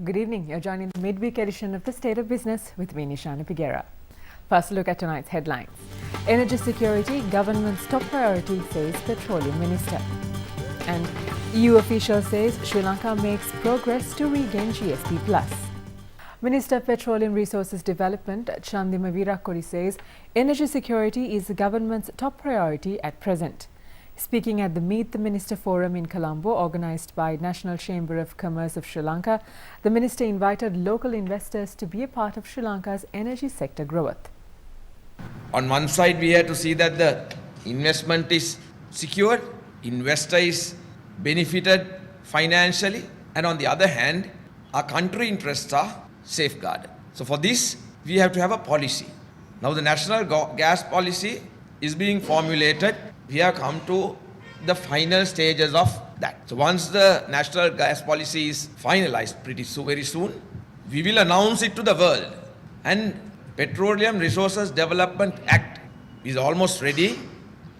Good evening. You're joining the midweek edition of the State of Business with me, Nishana Piguera. First look at tonight's headlines. Energy security, government's top priority, says Petroleum Minister. And EU official says Sri Lanka makes progress to regain GSP+. Minister of Petroleum Resources Development, Chandima Virakori, says energy security is the government's top priority at present. Speaking at the Meet the Minister Forum in Colombo, organised by National Chamber of Commerce of Sri Lanka, the Minister invited local investors to be a part of Sri Lanka's energy sector growth. On one side, we have to see that the investment is secured, investor is benefited financially, and on the other hand, our country interests are safeguarded. So for this, we have to have a policy. Now the national gas policy is being formulated. We have come to the final stages of that. So once the national gas policy is finalized very soon, we will announce it to the world. And Petroleum Resources Development Act is almost ready.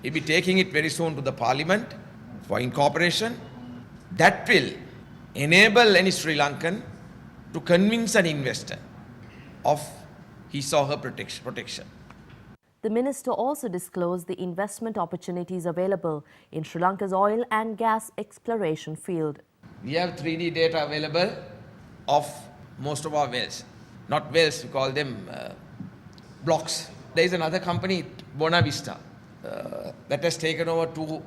We'll be taking it very soon to the Parliament for incorporation. That will enable any Sri Lankan to convince an investor of his or her protection. The minister also disclosed the investment opportunities available in Sri Lanka's oil and gas exploration field. We have 3D data available of most of our wells. Not wells, we call them blocks. There is another company, Bona Vista, that has taken over 2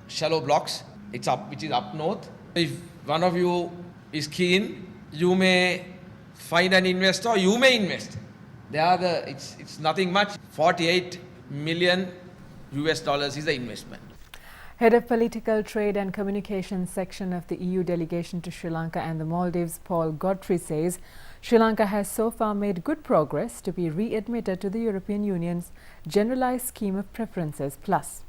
shallow blocks, which is up north. If one of you is keen, you may find an investor, you may invest. It's nothing much. 48 million US dollars is the investment. Head of Political Trade and Communications section of the EU delegation to Sri Lanka and the Maldives, Paul Godfrey, says Sri Lanka has so far made good progress to be readmitted to the European Union's Generalised Scheme of Preferences Plus.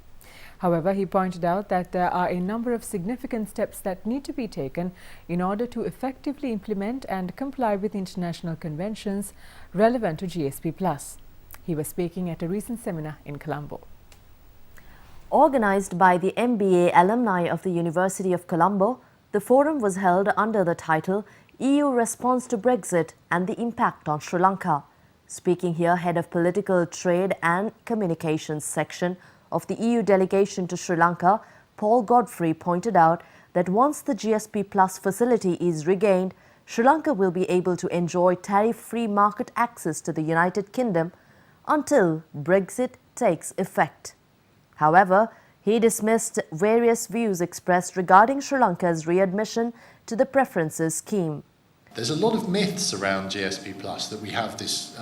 However, he pointed out that there are a number of significant steps that need to be taken in order to effectively implement and comply with international conventions relevant to GSP+. He was speaking at a recent seminar in Colombo. Organised by the MBA alumni of the University of Colombo, the forum was held under the title EU Response to Brexit and the Impact on Sri Lanka. Speaking here, Head of Political Trade and Communications section of the EU delegation to Sri Lanka, Paul Godfrey, pointed out that once the GSP Plus facility is regained, Sri Lanka will be able to enjoy tariff-free market access to the United Kingdom until Brexit takes effect. However, he dismissed various views expressed regarding Sri Lanka's readmission to the preferences scheme. There's a lot of myths around GSP Plus, that we have this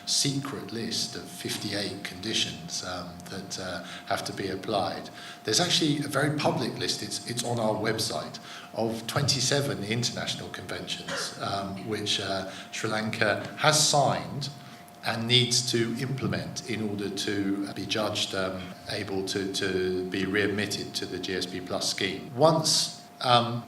secret list of 58 conditions that have to be applied. There's actually a very public list, it's on our website, of 27 international conventions which Sri Lanka has signed and needs to implement in order to be judged able to be readmitted to the GSP Plus scheme. Once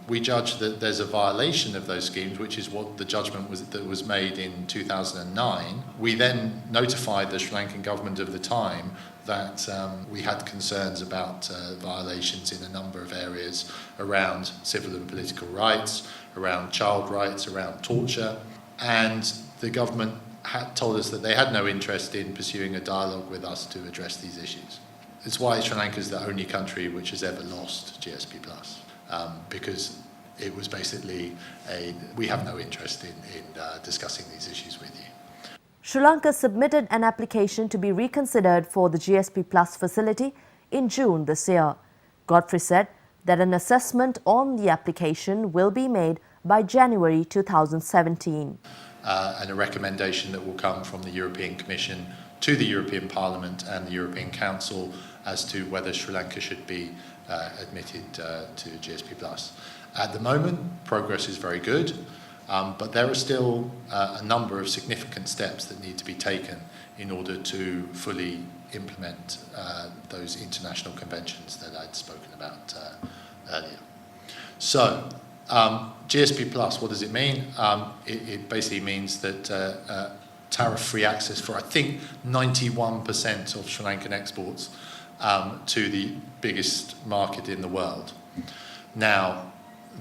we judge that there's a violation of those schemes, which is what the judgment that was made in 2009. We then notified the Sri Lankan government of the time that we had concerns about violations in a number of areas around civil and political rights, around child rights, around torture, and the government had told us that they had no interest in pursuing a dialogue with us to address these issues. It's why Sri Lanka is the only country which has ever lost GSP Plus. Because it was basically we have no interest in discussing these issues with you. Sri Lanka submitted an application to be reconsidered for the GSP Plus facility in June this year. Godfrey said that an assessment on the application will be made by January 2017. And a recommendation that will come from the European Commission to the European Parliament and the European Council as to whether Sri Lanka should be admitted to GSP+. At the moment, progress is very good, but there are still a number of significant steps that need to be taken in order to fully implement those international conventions that I'd spoken about earlier. So, GSP+, what does it mean? It basically means that tariff-free access for, I think, 91% of Sri Lankan exports to the biggest market in the world. Now,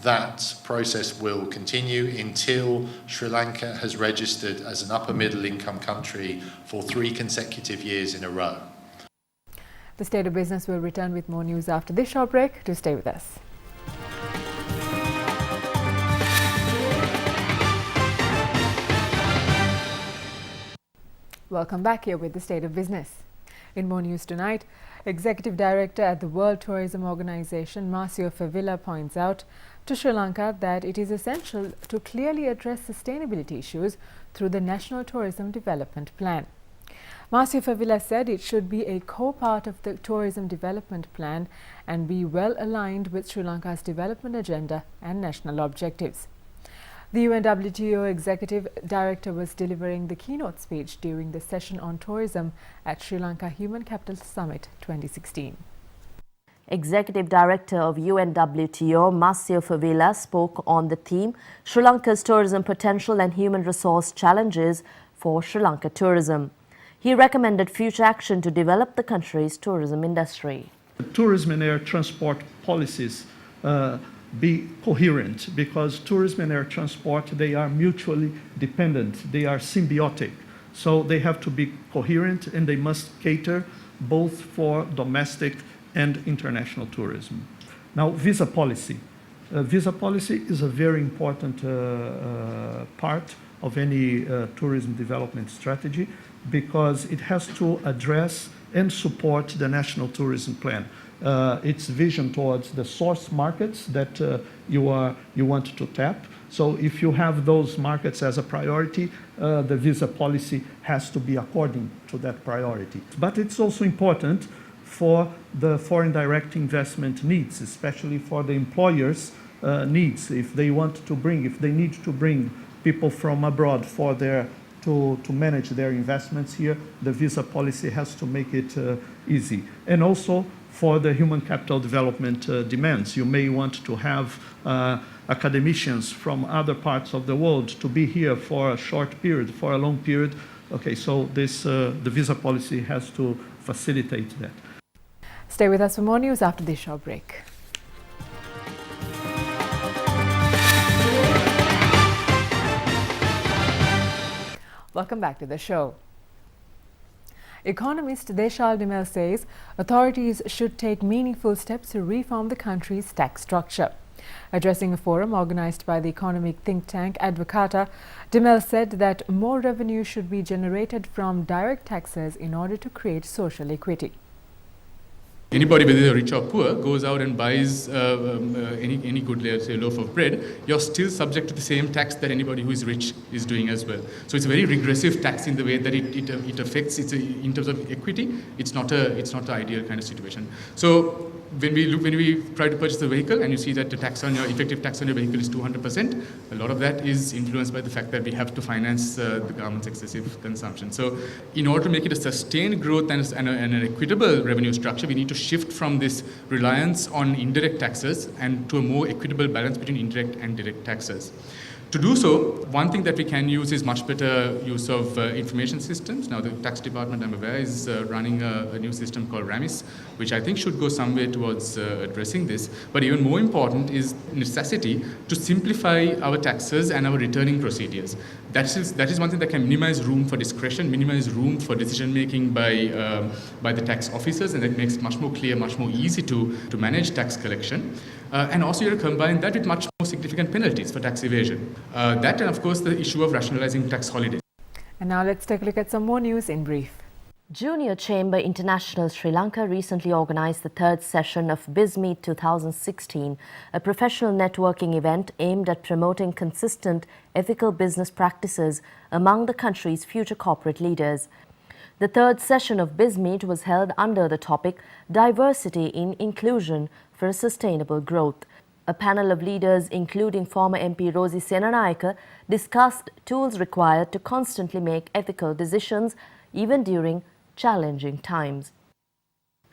that process will continue until Sri Lanka has registered as an upper middle income country for 3 consecutive years in a row. The State of Business will return with more news after this short break. Do stay with us. Welcome back here with the State of Business. In more news tonight, Executive Director at the World Tourism Organization, Marcio Favilla, points out to Sri Lanka that it is essential to clearly address sustainability issues through the National Tourism Development Plan. Marcio Favilla said it should be a core part of the Tourism Development Plan and be well aligned with Sri Lanka's development agenda and national objectives. The UNWTO Executive Director was delivering the keynote speech during the session on tourism at Sri Lanka Human Capital Summit 2016. Executive Director of UNWTO, Marcio Favilla, spoke on the theme Sri Lanka's tourism potential and human resource challenges for Sri Lanka tourism. He recommended future action to develop the country's tourism industry. Tourism and air transport policies be coherent, because tourism and air transport, they are mutually dependent, they are symbiotic. So they have to be coherent and they must cater both for domestic and international tourism. Now, visa policy. Visa policy is a very important part of any tourism development strategy, because it has to address and support the National Tourism Plan. Its vision towards the source markets that you want to tap. So if you have those markets as a priority, the visa policy has to be according to that priority. But it's also important for the foreign direct investment needs, especially for the employers' needs. If they need to bring people from abroad to manage their investments here, the visa policy has to make it easy. And also for the human capital development demands. You may want to have academicians from other parts of the world to be here for a short period, for a long period. Okay, so the visa policy has to facilitate that. Stay with us for more news after this short break. Welcome back to the show. Economist Deshal Dimel says authorities should take meaningful steps to reform the country's tax structure. Addressing a forum organized by the economic think tank Advocata, Dimel said that more revenue should be generated from direct taxes in order to create social equity. Anybody, whether they're rich or poor, goes out and buys any good, let's say, loaf of bread, you're still subject to the same tax that anybody who is rich is doing as well. So it's a very regressive tax in the way that it affects. In terms of equity, it's not an ideal kind of situation. So when we try to purchase a vehicle and you see that the effective tax on your vehicle is 200%, a lot of that is influenced by the fact that we have to finance the government's excessive consumption. So in order to make it a sustained growth and an equitable revenue structure, we need to shift from this reliance on indirect taxes and to a more equitable balance between indirect and direct taxes. To do so, one thing that we can use is much better use of information systems. Now, the tax department, I'm aware, is running a new system called RAMIS, which I think should go some way towards addressing this. But even more important is necessity to simplify our taxes and our returning procedures. That is one thing that can minimize room for discretion, minimize room for decision making by the tax officers, and that makes it much more clear, much more easy to manage tax collection. And also you have to combine that with much more significant penalties for tax evasion. That and of course the issue of rationalizing tax holidays. And now let's take a look at some more news in brief. Junior Chamber International Sri Lanka recently organized the third session of BizMeet 2016, a professional networking event aimed at promoting consistent ethical business practices among the country's future corporate leaders. The third session of BizMeet was held under the topic Diversity in Inclusion for Sustainable Growth. A panel of leaders, including former MP Rosie Senanayake, discussed tools required to constantly make ethical decisions even during challenging times.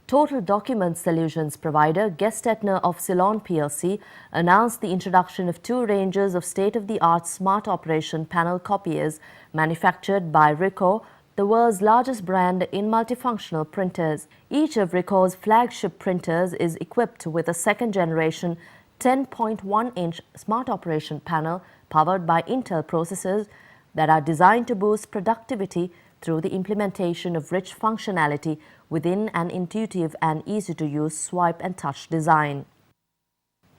Total Document Solutions provider Gestetner of Ceylon plc announced the introduction of 2 ranges of state-of-the-art smart operation panel copiers manufactured by Ricoh, the world's largest brand in multifunctional printers. Each of Ricoh's flagship printers is equipped with a second-generation 10.1-inch smart operation panel powered by Intel processors that are designed to boost productivity through the implementation of rich functionality within an intuitive and easy-to-use swipe and touch design.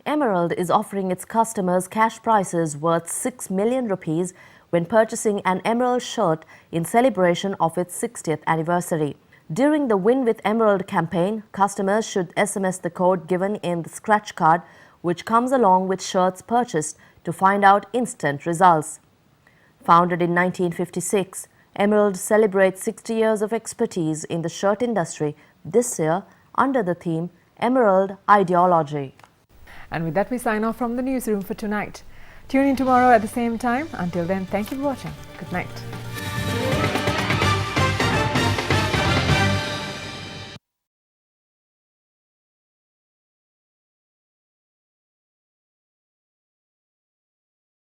Emerald is offering its customers cash prizes worth 6 million rupees when purchasing an Emerald shirt in celebration of its 60th anniversary. During the Win with Emerald campaign, customers should SMS the code given in the scratch card, which comes along with shirts purchased, to find out instant results. Founded in 1956, Emerald celebrates 60 years of expertise in the shirt industry this year under the theme Emerald Ideology. And with that, we sign off from the newsroom for tonight. Tune in tomorrow at the same time. Until then, thank you for watching. Good night.